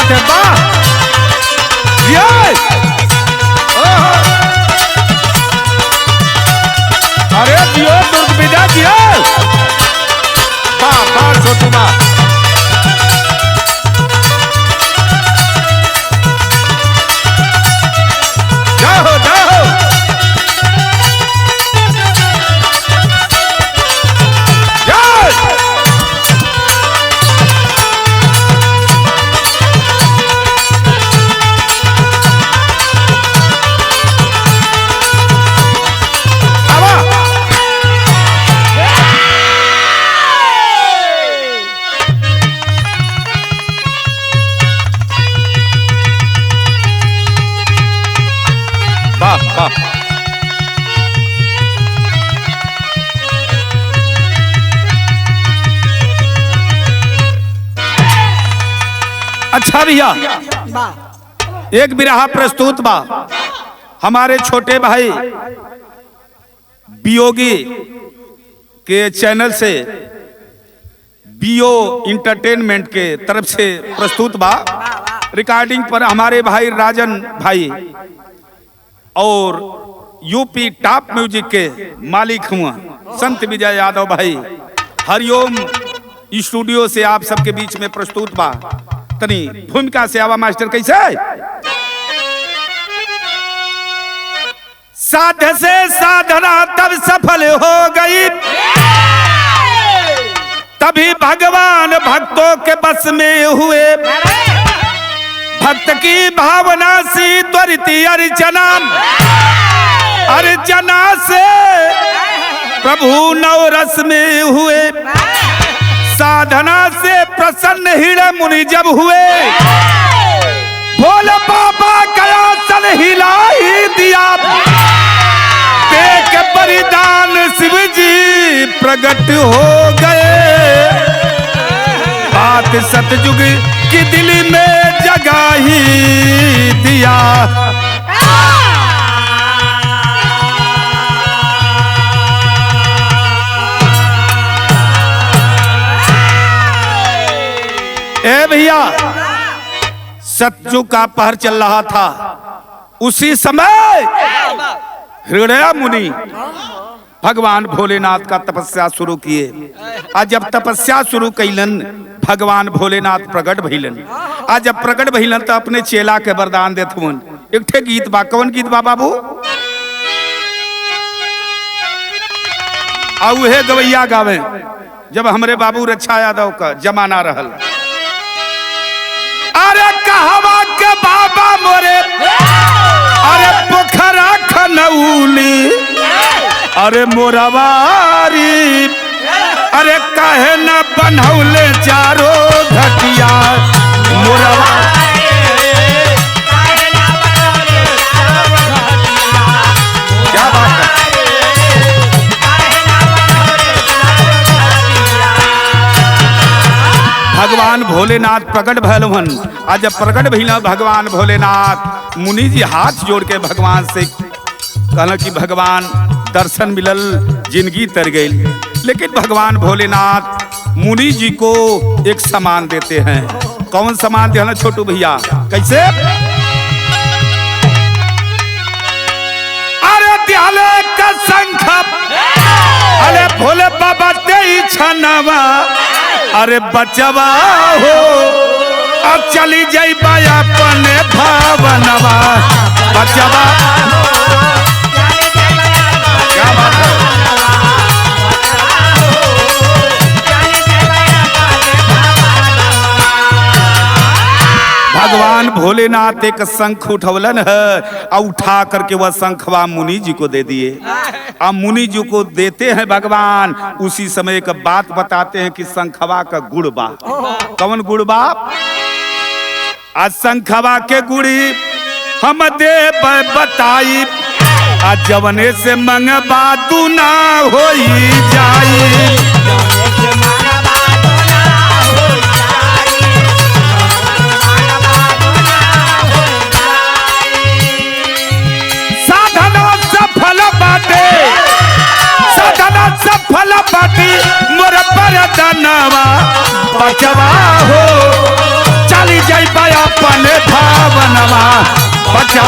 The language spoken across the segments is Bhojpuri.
बात है, वाह। अरे दियो दुर्ग विजय दियो, वाह वाह छोटू वाह। जाओ जाओ अच्छा भैया, एक बिरहा प्रस्तुत बा हमारे छोटे भाई बियोगी के चैनल से, बियो इंटरटेनमेंट के तरफ से प्रस्तुत बा। रिकॉर्डिंग पर हमारे भाई राजन भाई और यूपी टॉप म्यूजिक के मालिक हुआ संत विजय यादव भाई। हरिओम स्टूडियो से आप सबके बीच में प्रस्तुत बा। तनी भूमिका से आवा मास्टर कैसे? साध से साधना तब सफल हो गई, तभी भगवान भक्तों के बस में हुए। भक्त की भावना सी त्वरित अर्चना, अर्चना से प्रभु नवरस में हुए। साधना से प्रसन्न हिरण मुनि जब हुए, भोले बाबा गया सन हिला ही दिया। देख परिधान शिव जी प्रकट हो गए। बात सतयुग की दिल में जगा ही दिया। ए भैया, सतयुग का पहर चल रहा था। उसी समय हृदय मुनि भगवान भोलेनाथ का तपस्या शुरू किए। आज जब तपस्या शुरू कैलन, भगवान भोलेनाथ प्रकट भइलन। आज जब प्रकट भइलन तो अपने चेला के वरदान देथुन। एक ठे गीत बा, कौन गीत बा बाबू? उहे गवैया गावे जब हमरे बाबू रक्षा यादव का जमाना रहल। अरे कहवा के बाबा मोरे, अरे पोखरा खनौली, अरे मोरवारी, अरे काहे न बनौले चारो घटिया मोरवारी। क्या बात है? भगवान भोलेनाथ प्रकट भैलवन। आज जब प्रकट भइला भगवान भोलेनाथ, मुनि जी हाथ जोड़ के भगवान से कहना कि भगवान दर्शन मिलल, जिंदगी तर गई। लेकिन भगवान भोलेनाथ मुनि जी को एक सामान देते हैं। कौन सामान देना छोटू भैया? कैसे? अरे दियाले का शंख, अरे भोले बाबा दे छनवा, अरे बचवा हो अब चली जाई बाया अपने भावनवा। बचवा क्या बात है? भगवान भोलेनाथ एक शंख उठवलन है और उठा करके वह शंखवा मुनि जी को दे दिए। अब मुनि जी को देते हैं भगवान, उसी समय का बात बताते हैं कि शंखवा का गुड़ बा। कौन गुड़ बा? आज शंखवा के गुड़ी हम दे बताई, आज जवने से मंगबा तू ना होई जाई। सफल बाटी मोर पर दनवा, बचवा हो चली जाई बाया भावनवा बचा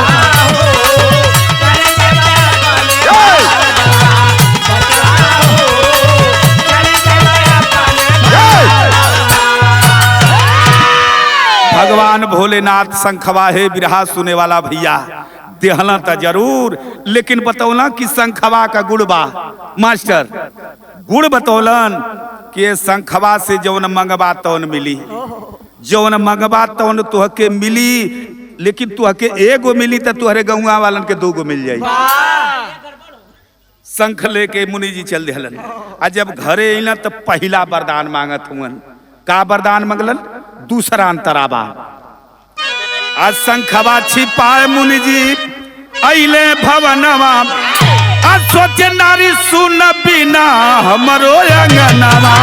भगवान भोलेनाथ शंखवा हे बिरहा सुने वाला भैया देहला तो जरूर, लेकिन बतौला कि शंखवा का गुड़ बा मास्टर। गुड़ बतौलन कि शंखवा से जौन मंगवा तौन मिली, जौन मंगवा तौन तुहके मिली, लेकिन तुहके एगो मिली तो तुहरे गौवा वालन के दूगो मिल जाई। शंख लेके मुनि जी चल दिहलन। आ जब घरे अइलन तो पहला वरदान मांगत हुवन। का वरदान मंगलन? दूसरा अंतराबा। आज शंखवा छिपाए मुनि जी अइले भवनवा। आज सोचे नारी सुन बिना हमरो अंगनवा।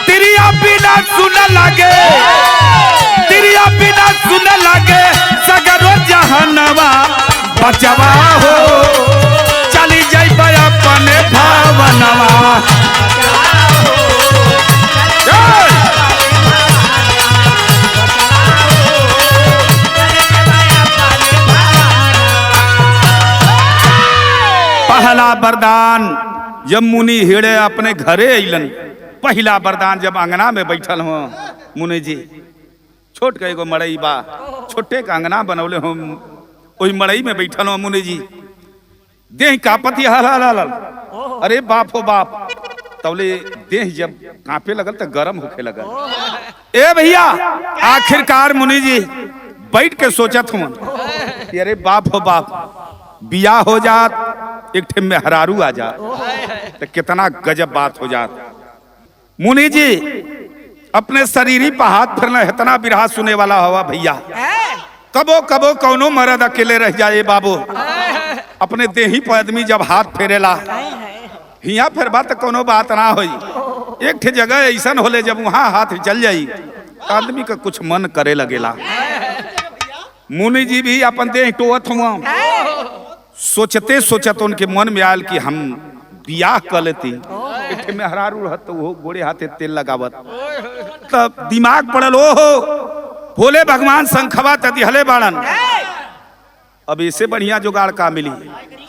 तिरिया बिना सुन लगे, तिरिया बिना सुन लगे सगरो जहनवा। बचवा हो चली जाइबा अपने भावनवा। पहला वरदान जब मुनि हेड़े अपने घरे अइलन, पहला वरदान जब अंगना में बैठल हो मुनि जी, छोट के एगो मड़ई बा, छोटे का अंगना बनौले हो, ओई मड़ई में बैठल हो मुनि जी। देह कांपती हल हल हल, अरे बाप हो बाप, तौले देह जब कांपे लगल तो गरम होखे लगल। ए भैया आखिरकार मुनि जी बैठ के सोचत हूँ, अरे बाप हो बाप, बिया हो जात एक ठे मेहरारू आ जात तो कितना गजब बात हो जात। मुनि जी अपने शरीरी पर हाथ फिरना इतना बिरहा सुने वाला हवा भैया। कबो कबो कौनो मर्द अकेले रह जाए बाबू, अपने देही पर आदमी जब हाथ फेरेला हिया फिर बात कोनो बात ना होई। एक ठे जगह ऐसा होले जब वहां हाथ चल जाई आदमी का कुछ मन करे लगेला। मुनि जी भी अपन देह टोवत हुआ, सोचते सोचते उनके मन में आयल कि हम बियाह कर लेती। एक ठे मेहरारू रहत तो वो गोड़े हाथे तेल लगावत, तब दिमाग पड़ल ओहो भोले भगवान शंखवा दिहले बाड़न, अब इससे बढ़िया जुगाड़ का मिली।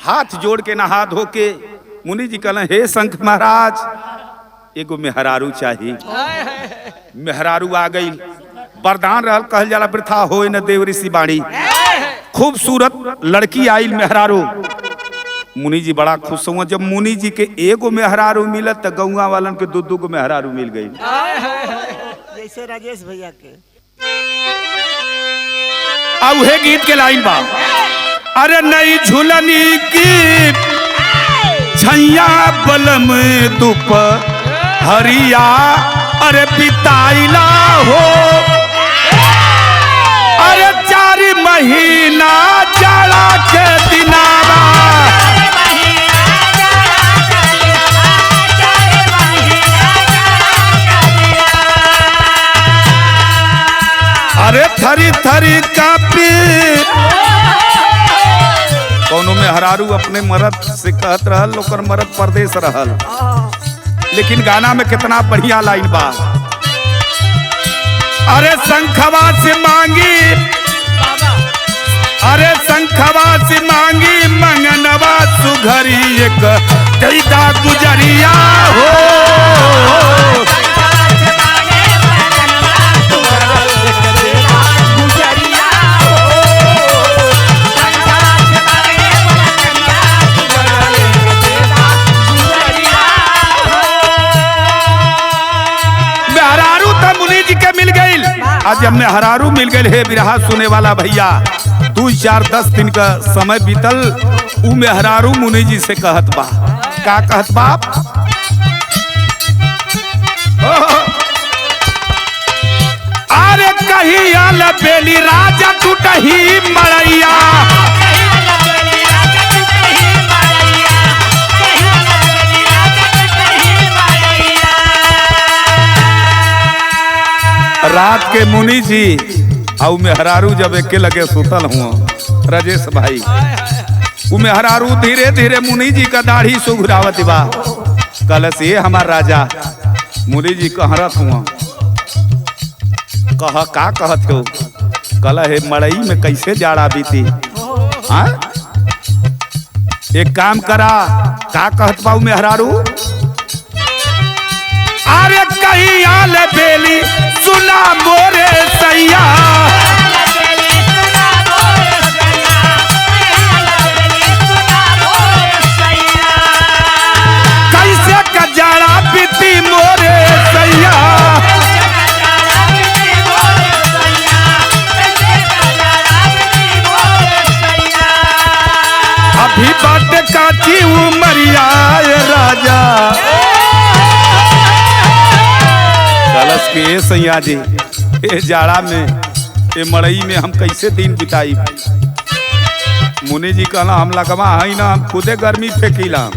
हाथ जोड़ के नहा धो के मुनि जी कहलन, हे शंख महाराज एगो मेहरारू चाहिए। मेहरारू आ गई, वरदान रहल कहल जाला वृथा होए न देव ऋषि बाणी। खूबसूरत लड़की आई मेहरारू। मुनि जी बड़ा खुश हुआ जब मुनि जी के एगो मेहरारू मिलत तो गौवा वालन के दो गो मेहरारू मिल गई। जैसे राजेश भैया के उहे गीत के लाइन बा, अरे नई झूलनी की छैया बलम दुप हरिया, अरे बिताइला हो अरे 4 महीना जाड़ा के दिनावा। अरे थरी थरी कापी कौनो में हरारू अपने मरद से कहत रहल, ओकर मरद परदेश रहल, लेकिन गाना में कितना बढ़िया लाइन बा। अरे शंखवा से मांगी, अरे शंखवा से मांगी मंगनवा सुघरी एक दैदा गुजरिया हो। आज जब मेहरारू मिल गए हे बिरहा सुने वाला भैया, 2-4-10 दिन का समय बीतल, उ मेहरारू मुनि जी से कहत बा, का कहत बाप? अरे कही आल बेली राजा टूटही मड़ैया, रात के मुनि जी और मेहरारू जब एके लगे सुतल हुआ राजेश भाई, मेहरारू धीरे धीरे मुनि जी का दाढ़ी सुघुरावत बा। कलश ये हमार राजा। मुनि जी कहरत हुआ कह का कहत हो? कल हे मड़ई में कैसे जाड़ा बीती। हाँ एक काम करा, का कहत बाऊ मेहरारू? अरे कहीं आल बेली सुना मोरे सैया, कैसे कजाड़ा बीती मोरे सैया। अभी बात काची उमरिया राजा। कलश के सैया जी ए जाड़ा में ए मड़ई में हम कैसे दिन बिताई। मुनि जी कहला हम लगवा है ना, हम खुदे गर्मी फेंकीला।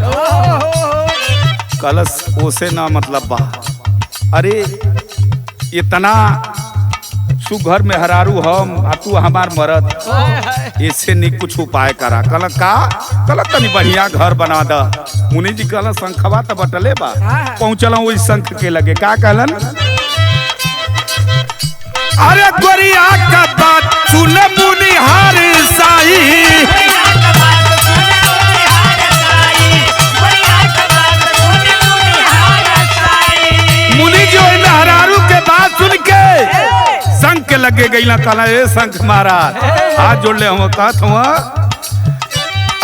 कलश ओसे ना मतलब बा। अरे इतना सुघर में हरारू हम आ तू हमार मरद, ऐसे नहीं कुछ उपाय करा। कल का कल तनी बढ़िया घर बना द। मुनि जी कहला शंखवा तो बटले बा। पहुंचल वही शंख के लगे। का कहलन? अरे गोरिया का बात सुन मुनिहार साई, मुनि जी मेहरारू के बात सुन के शंख के लगे गई ना। कहला ए शंख महाराज हाथ जोड़ ले हुआ कहत हुआ।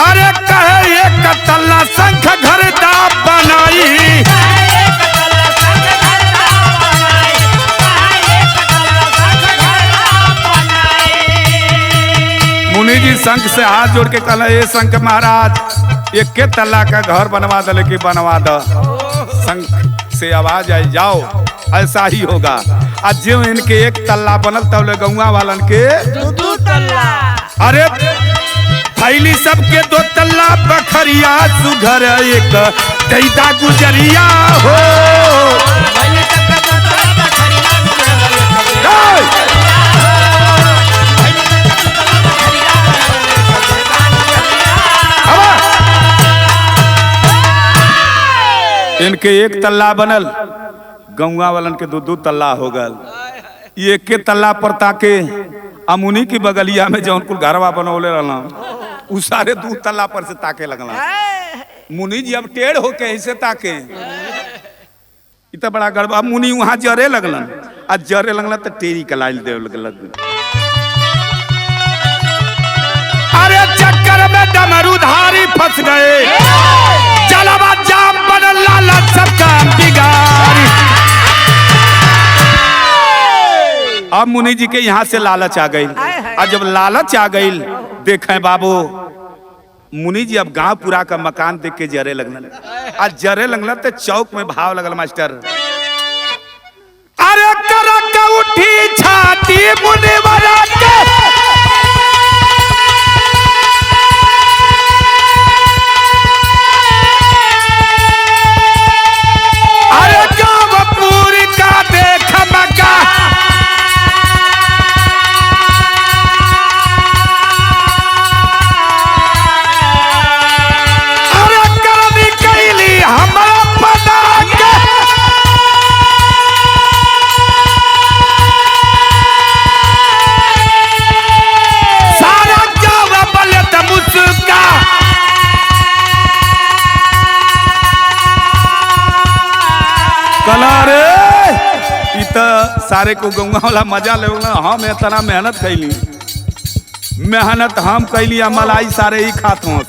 अरे कहे एक तल्ला शंख घर दा बनाई, मुनि जी शंख से हाथ जोड़ के कहला ए शंख महाराज एक के तल्ला का घर बनवा दे कि बनवा द। शंख से आवाज आई जाओ ऐसा ही होगा। आज जो इनके एक तल्ला बनल तब ले गौवा वालन के दू तल्ला। अरे थैली सबके 2 तल्ला बखरिया सुघर एक दैदा गुजरिया हो। इनके एक तल्ला बनल, गौवा वालन के 2 तल्ला हो गल। ये एक के तल्ला पर ताके अमुनी की बगलिया में जौन कुल घरवा बनौले रहला उ सारे 2 तल्ला पर से ताके लगला। मुनि जी अब टेढ़ होके ऐसे ताके। इतना बड़ा गड़बड़। अब मुनि वहां जरे लगलन आ जरे लगला तो टेरी कलाइल दे लगल। अरे चक्कर में डमरूधारी फंस गए, जलवा जाम बनल लाला सबका बिगाड़ी। अब मुनि जी के यहाँ से लालच आ गई। और जब लालच आ गई देखें बाबू, मुनि जी अब गांव पूरा का मकान देख के जरे लगल। आज जरे लगल तो चौक में भाव लगल मास्टर। अरे करक उठी छाती मुनि वाला के, अरे गांव पूरी का देख मका, सारे को गौवा वाला मजा ले। हम इतना मेहनत कैली, मेहनत हम कैली, मलाई सारे ही खात हो।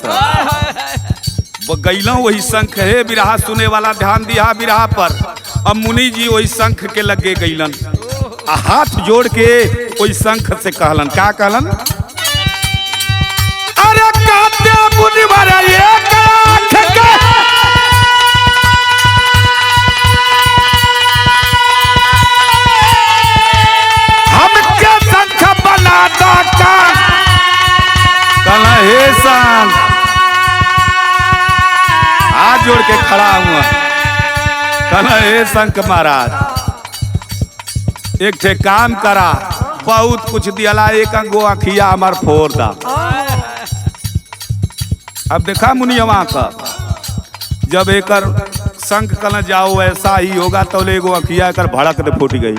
गैलों वही शंख है बिरहा सुने वाला ध्यान दिया बिरहा पर। अब मुनि जी वही शंख के लगे गैलन, हाथ जोड़ के वही शंख से कहलन। का कहलन? अरे कहते मुनि वाला हे शंख हाथ जोड़ के खड़ा हुआ। कहना हे शंख महाराज एक ठे काम करा, बहुत कुछ दिया, एक अंगो अखिया हमार फोड़ दा। अब देखा मुनियवा का जब एकर शंख कल जाओ ऐसा ही होगा तो एगो अखिया कर भड़क दे फूट गई।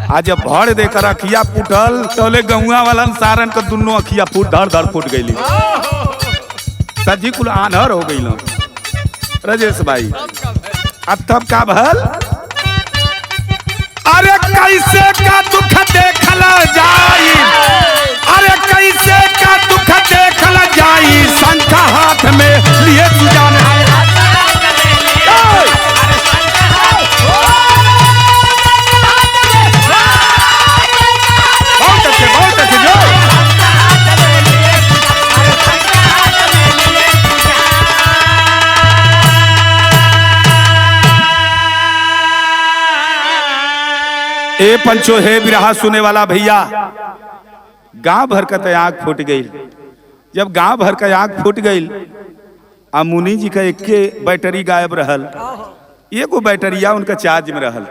आज जब भड़ देकर अखिया फूटल तो गौआ वाला सारन का दोनों अखिया फूट धड़ धड़ फूट गई। सजी कुल आनहर हो गई राजेश भाई। अब तब का भल अरे कैसे का दुख देखला जाई, अरे कैसे का दुख देखला जाई, शंख हाथ में लिए तू जाने बहुत अच्छे जो ए पंचो है बिरहा सुने वाला भैया। गांव भर का तो आग फूट गई। जब गांव भर का आग फूट गई आ मुनि जी का एक बैटरी गायब रहल, एगो बैटरिया उनका चार्ज में रहल।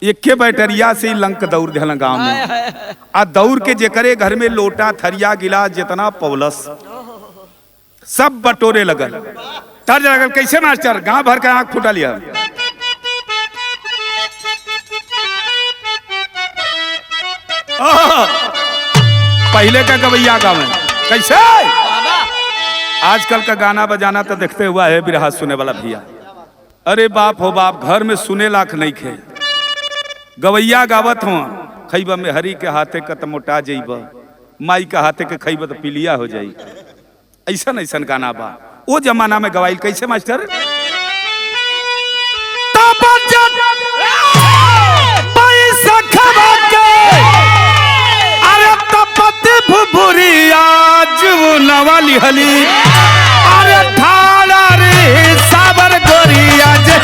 एक बैटरिया से लंक दौड़ दिल गांव में आ दौड़ के जेकरे घर में लोटा थरिया गिलास जितना पौलस सब बटोरे लगल। तर्ज लगल कैसे मास्टर गांव भर का आग फूटा लिया। पहले का गवैया गाँव में कैसे आजकल का गाना बजाना तो देखते हुआ है बिरहा सुने वाला भैया। अरे बाप हो बाप घर में सुने लाख नहीं खे गवैया गावत हो खैब में हरी के हाथे का तो मोटा जइब, माई के हाथे के खैब तो पीलिया हो जाई। ऐसा ऐसा गाना बा वो जमाना में गवाइल कैसे मास्टर नवाली हली अरे थाला रे साबर गोरिया जे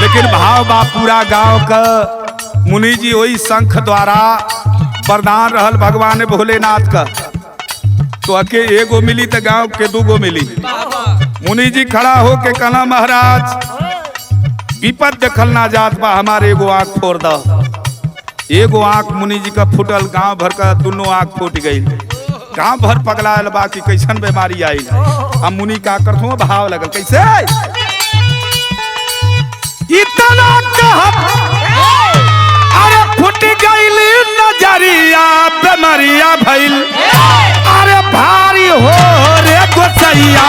लेकिन भाव बा पूरा गांव का मुनि जी वही शंख द्वारा वरदान रहल भगवान भोलेनाथ का। तो अके एगो मिली तो गांव के दूगो मिली। मुनि जी खड़ा हो के कहना महाराज विपद देखल ना जात बा हमारे एगो आंख फोड़ दो। एगो आंख मुनि जी का फूटल गांव भर का दोनों आंख फूट गई। गांव भर पगलायल बा कि कैसन बीमारी आई। हम मुनि का करथो भाव लगल कैसे इतना अरे फुट गईल नजरिया बेमरिया भइल अरे भारी हो रे गोसैया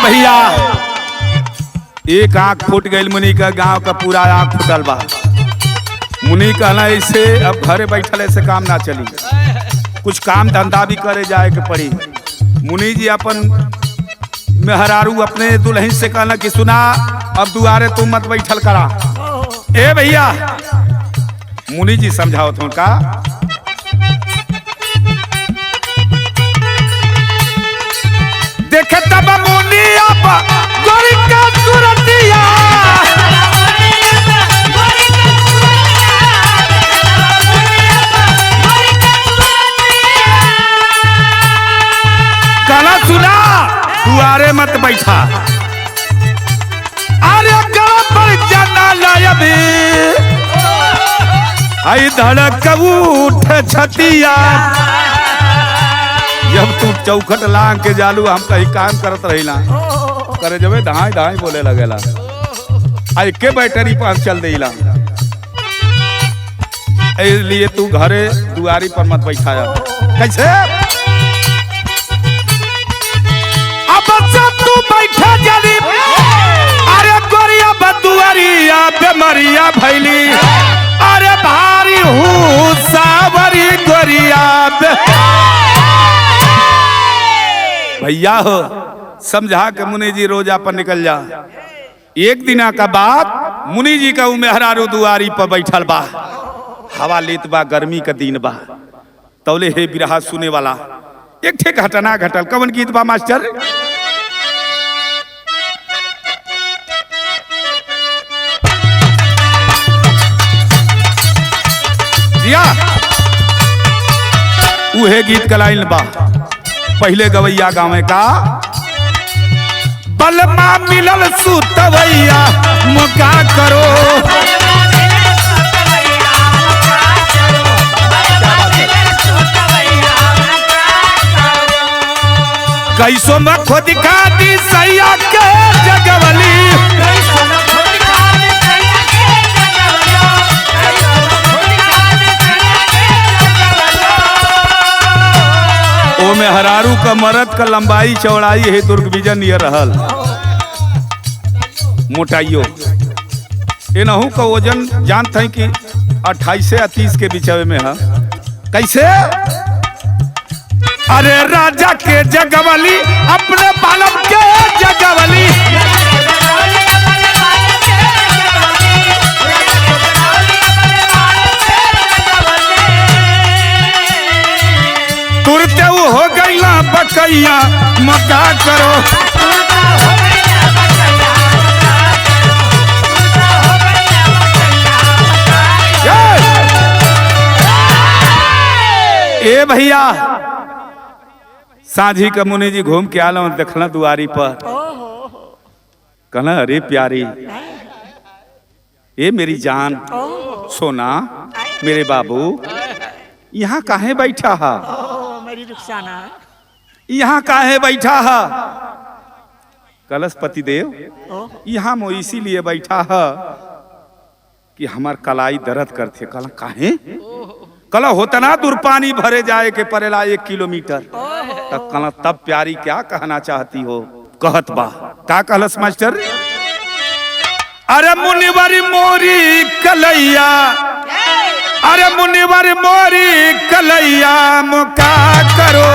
भैया। एक आंख फूट गई मुनि का, गांव का पूरा आंख फूटल बा। मुनि कहना ऐसे अब घरे बैठल ऐसे काम ना चली, कुछ काम धंधा भी करे जाए के पड़ी। मुनि जी अपन मेहरारू अपने दुल्हन से कहना कि सुना अब दुआरे तुम मत बैठल करा। ए भैया मुनि जी समझाओ थे उनका देखे तब मुनिया गोरी का सूरतिया कहना सुना दुआरे मत बैठा, अरे गला पर जाना लायबी आई धड़क उठ छतिया। जब तू चौखट लांग के जालू हम कहीं काम करत रहिला करे जब धाई धाई बोले लगेला आ के बैटरी पर चल देला। इसलिए तू घरे दुआरी पर मत बैठाया। कैसे? अब सब तू बैठा जली, अरे गोरिया बदुआरिया बेमरिया भैली, अरे भारी हूँ सावरी गोरिया भैया हो। समझा के मुनि जी रोजा पर निकल जा। एक दिना का बाद मुनि जी का मेहरारू दुआरी पर बैठल बा, हवा लेत बा, गर्मी का दिन बा। तौले हे बिरहा सुने वाला एक ठे घटना घटल। कवन गीत बा मास्टर? जिया उहे गीत का लाइन बा। पहले गवैया गावे का, बलमा मिलल सुतवैया मुका करो, कैसो में खुद दिखा दी सैया के जगवली, ओ में हरारू का मरद का लंबाई चौड़ाई है दुर्ग विजन ये रहल, मोटाइयो ये नहू का वजन जानते हैं कि 28 से 30 के बीचवे में है। कैसे? अरे राजा के जगवली अपने बालम के जगवली, तुरते वो हो गईला बकैया मका करो, ए भैया साझी का मुनि जी घूम के आला देखला दुआरी पर, कहला अरे प्यारी, ए मेरी जान सोना, मेरे बाबू यहाँ काहे बैठा है? मेरी रुखसाना यहाँ काहे बैठा है? कलश पति देव यहाँ मो इसीलिए बैठा है कि हमार कलाई दर्द करते। कला काहे? कला होता ना दूर पानी भरे जाए के परेला 1 किलोमीटर तक। कला तब प्यारी क्या कहना चाहती हो? कहत बा का कहलस मास्टर? अरे मुनिवर मोरी कलैया, अरे मुनिवर मोरी कलैया मुका करो,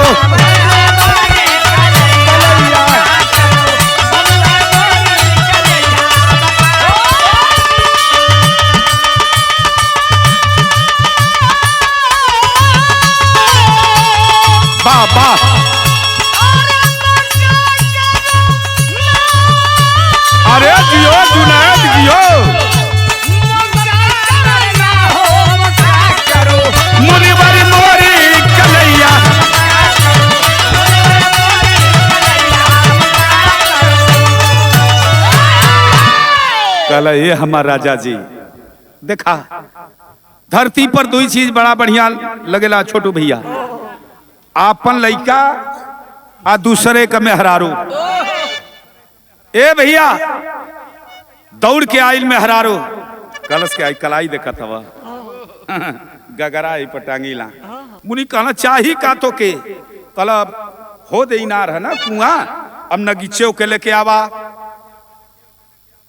बाबा अरे जियो जुनैद जियो, मुनिवर मोरी कलैया, कल ये हमार राजा जी देखा धरती पर 2 चीज बड़ा बढ़िया लगेला छोटू भैया, आपन लइका आ दूसरे का मेहरारू। ए भैया दौड़ के आइल मेहरारू, कलश के आई कलाई देखा था गगरा ही पटांगीला। मुनि कहना चाही का तो के कल हो दे इनार है ना कुआं, अब नगीचे के लेके आवा।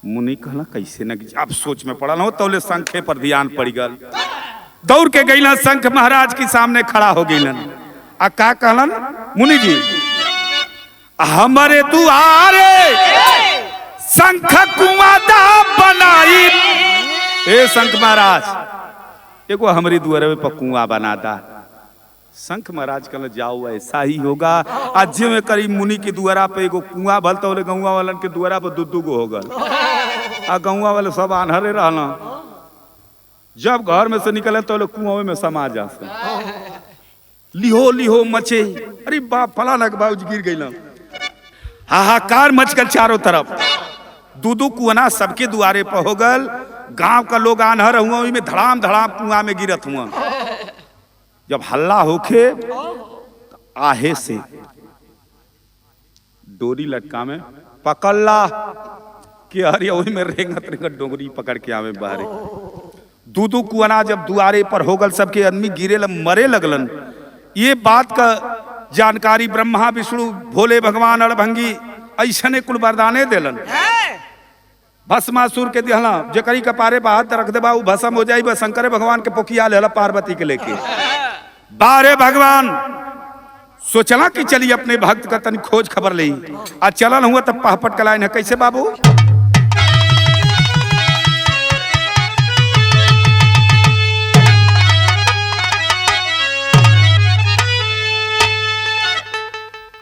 मुनि कहना कैसे नगीचे? अब सोच में पड़ल हो तौले शंखे पर ध्यान पड़ गल। दौड़ के गईलन, शंख महाराज के सामने खड़ा हो गईलन। आ का कहलन मुनि जी? हमारे दुआरे शंख कुआदा बनाई। ए शंख महाराज एगो हमारी दुआरे पर कुआं बनाता। शंख महाराज कहल जाओ ऐसा ही होगा। आज में करीब मुनि के दुआरा पे एगो कुआं भल तो गौवा वालन के दुआरा पर 2-2 गो हो गल। आ गौवा वाले सब आन्हरे रहना, जब घर में से निकले तो कुआं में समा जा। लिहो लिहो मचे, अरे बाप फलाना के बाबूजी गिर गई। हाहाकार मचकर चारों तरफ 2-2 कुआं सबके दुआरे पर हो गल। गांव का लोग आन्हर हुआ, में धड़ाम धड़ाम कुआं में गिरत हुआ। जब हल्ला होके आहे से डोरी लटका में पकड़ला कि अरे वही में रेंगत रेंगत डोंगरी पकड़ के आवे बाहर। दूधू कुआना जब दुआरे पर होगल सबके आदमी गिरे मरे लगलन। ये बात का जानकारी ब्रह्मा विष्णु भोले भगवान अड़भंगी ऐसने कुल वरदाने देलन। भस्मासुर के दिहला जकरी कपारे पर हाथ रख देबा उ भस्म हो जाई। शंकर भगवान के पोखिया लेला पार्वती के लेके बारे भगवान सोचला कि चली अपने भक्त का तनी खोज खबर ली। आज चलन हुआ तब पहपट कलाइन है कैसे बाबू।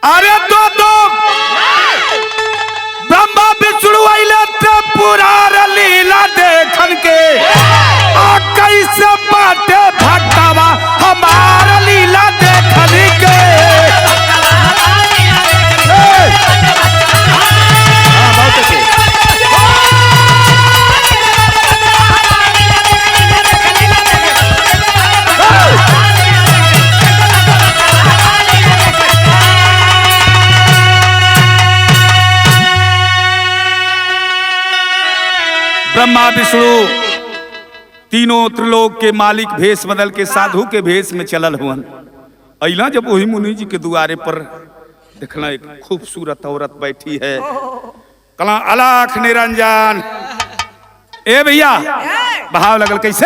अरे दो ब्रह्मा विष्णु आइले पुरार लीला देखन के कैसे बाटे भक्तवा हमार लीला देखन के। ब्रह्मा विष्णु तीनों त्रिलोक के मालिक भेष बदल के साधु के भेष में चलल हुअन। अइला जब वही मुनि जी के द्वारे पर देखला एक खूबसूरत औरत बैठी है। कला अलख निरंजन ए भैया भाव लगल कैसे।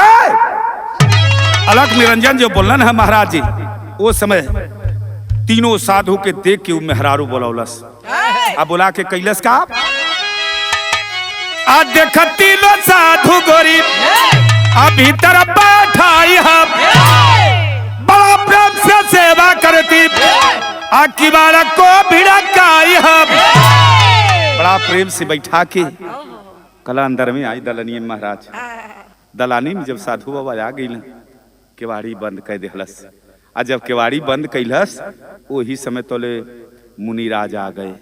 अलख निरंजन जो बोलन है महाराज जी वो समय तीनों साधु के देख के मेहरारू बोलौलस। अब बोला के कैलस का आ देखती लो साधु गोरी अभी तरफ बैठाई हम बड़ा प्रेम से सेवा करती आकी बारा को भिड़काई हम। बड़ा प्रेम से बैठा के कला अंदर में आई दलनी महाराज। दलानी में जब साधु बाबा आ गई केवाड़ी बंद कर देहलस। आ जब केवाड़ी बंद कैलस वही समय तोले मुनिराज आ गए।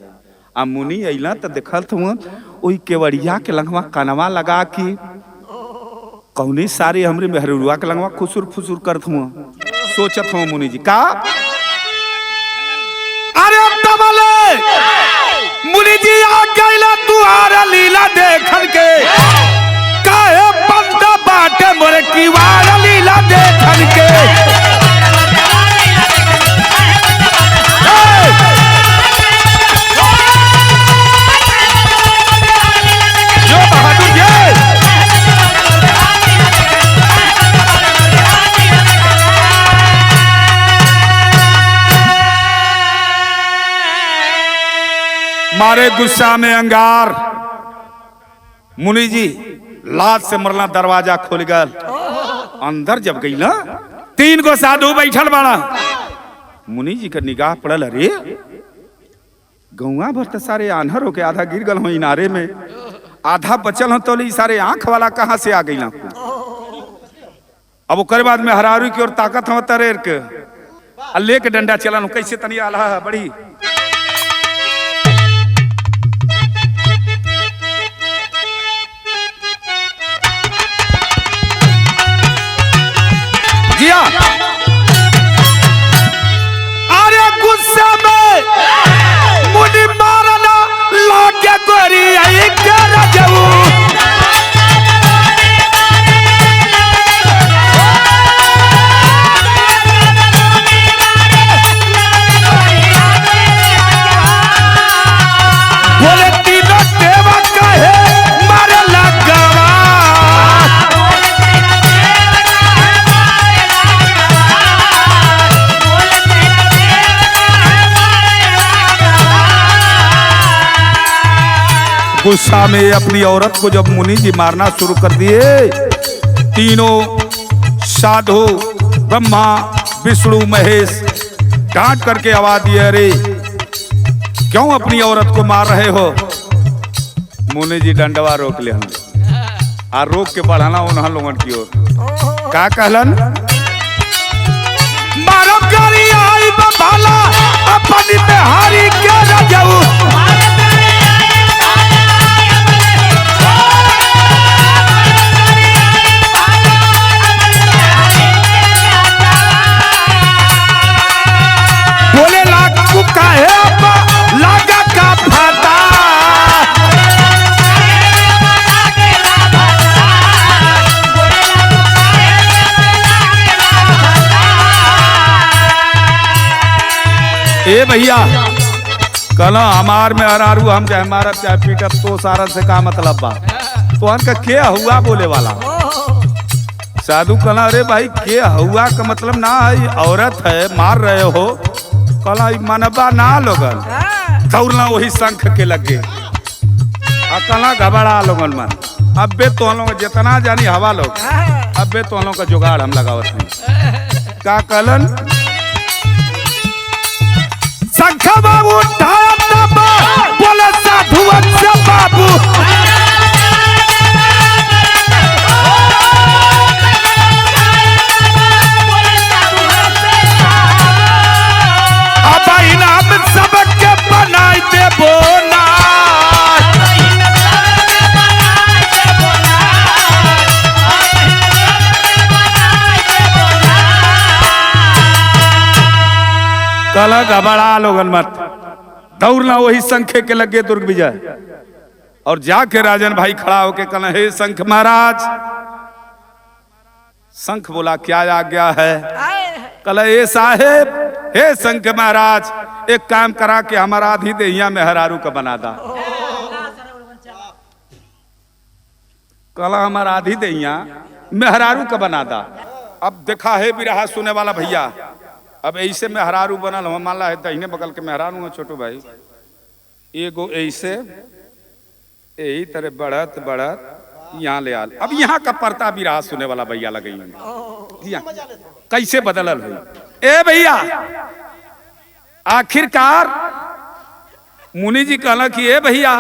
आ मुनि अइला तो देखल हुआ वही केवड़िया के लंगवा कनवा लगा के कौने सारे हमरे मेहरुआ के लंगवा खुसुर फुसुर करत हुआ। सोचत हुआ मुनि जी का अरे तबले मुनि जी आ गइला तुहारा लीला देखन के काहे बंद बाटे मोरे किवाड़ लीला देखन के। मारे गुस्सा में अंगार मुनि जी लात से मरला दरवाजा खोल गल। अंदर जब गई ना तीन गो साधु बैठल बाड़ा। मुनि जी का निगाह पड़ल अरे गौआ भर तो सारे आन्हर होके आधा गिर गल हो इनारे में आधा बचल हो तो सारे आंख वाला कहाँ से आ गई ना। अब ओकर बाद में हरारू की ओर ताकत हो तरेर के अल्ले के डंडा चलन कैसे तनी आला बड़ी जिया। अरे गुस्से में मुनि मारना लागे गोरी आई के रजऊ। बोले तीनों देवा कहे मारे लगवा। गुस्सा में अपनी औरत को जब मुनि जी मारना शुरू कर दिए तीनों साधु ब्रह्मा विष्णु महेश डांट करके आवाज दिए अरे क्यों अपनी औरत को मार रहे हो। मुनि जी डंडवा रोक ले आ रोक के बढ़ाना उन्हें लोगन की ओर का कहलन मारो करी आई बाला अपनी बिहारी के रजऊ। बोले लाखू काहे लागा का फाता। ए भैया कहना हमार में हरारू हम चाहे मारब चाहे पीटब तो सारा से का मतलब बा तो उनका के हुआ बोले वाला साधु कहना अरे भाई के हुआ का मतलब ना है औरत है मार रहे हो कहना मनबा ना लोगन दौड़ना वही शंख के लगे कहना घबरा लोगन मन अब बे तो लोग जितना जानी हवा लोग अब बे तो लोग का जुगाड़ हम लगावत हैं का कहलन शंख बाबू बोला साधु से बाबू अब इनाम सबके बनाई दे बोना कला घबरा लोगन मत दौड़ना वही शंखे के लगे दुर्ग विजय और जाके राजन भाई खड़ा होके कहना हे शंख महाराज शंख बोला क्या आज्ञा है कहला ए साहेब हे शंख महाराज एक काम करा के हमारा आधी देहिया में हरारू का बना दा कहला हमारा आधी देहिया में हरारू का बना दा अब देखा है बिरहा सुने वाला भैया अब ऐसे में हरारू बनल हो मान ला है दहीने बगल के मेहरारू हो छोटू भाई एगो ऐसे यही तरह बढ़त बढ़त यहाँ ले आल अब यहाँ का परता भी रहा सुने वाला भैया लगे कैसे बदलल हुई ए भैया आखिरकार मुनि जी कहला कि ए भैया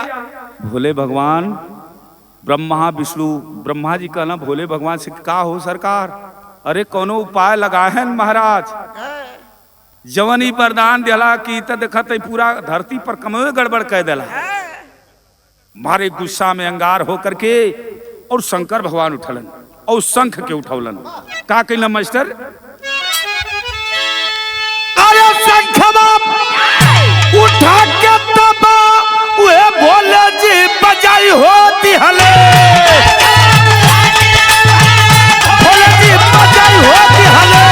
भोले भगवान ब्रह्मा विष्णु ब्रह्मा जी कहना भोले भगवान से का हो सरकार अरे कोनो उपाय लगा है महाराज जवनी वरदान दिला कि देखत पूरा धरती पर कमवे गड़बड़ कह दिला मारे गुस्सा में अंगार होकर के और शंकर भगवान उठलन और शंख के उठौलन का कहला मास्टर अरे शंख उठा के तबा वे भोले जी बजाई होती हले भोले जी बजाई होती हले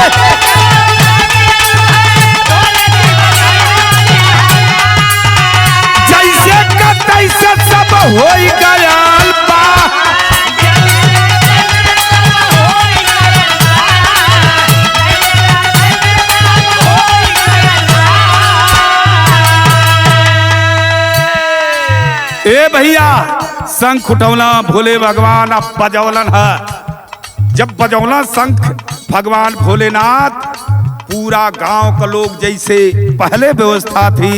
जैसे का तैसे सब होई गयाल बा ए भैया शंख उठौला भोले भगवान अब बजौलन है जब बजौला शंख भगवान भोलेनाथ पूरा गांव का लोग जैसे पहले व्यवस्था थी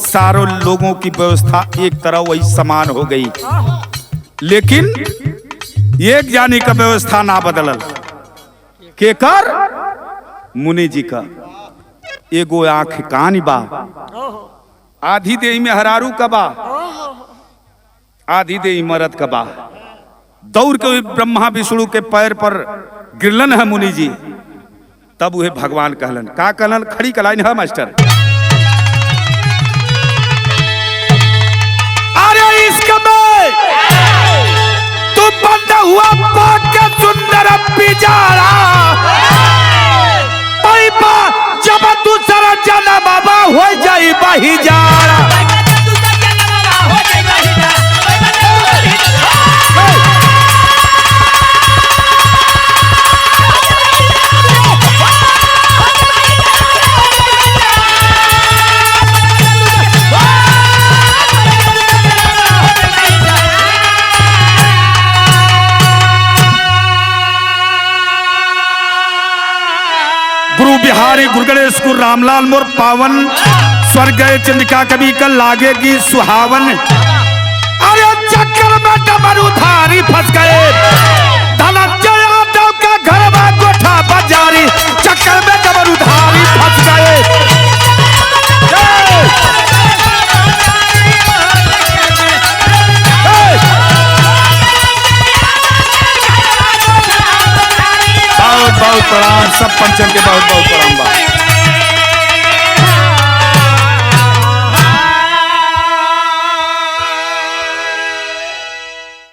सारों लोगों की व्यवस्था एक तरह वही समान हो गई लेकिन एक जानी का व्यवस्था ना बदलल के कर मुनि जी का एगो आंख कान बा आधी देही में हरारू का बा आधी देही मरद का बा दौड़ के ब्रह्मा विष्णु के पैर पर गिरलन है मुनि जी तब वह भगवान कहलन का कहलन खड़ी कलाइन है मास्टर अरे इसका तू बंदा हुआ पाक के सुंदर पिजारा जब दूसरा जना बाबा हो जाई बही जारा गुरु बिहारी गुरु गणेश गुरु रामलाल मोर पावन स्वर्ग गए चंद्रिका कभी कल लागेगी सुहावन अरे चक्कर में डमरूधारी फंस गए धनंजय यादव का घर में गोठा बाजारी चक्कर में डमरूधारी फंस गए बहुत बहुत प्रणाम सब पंचम के बहुत बहुत प्रणाम।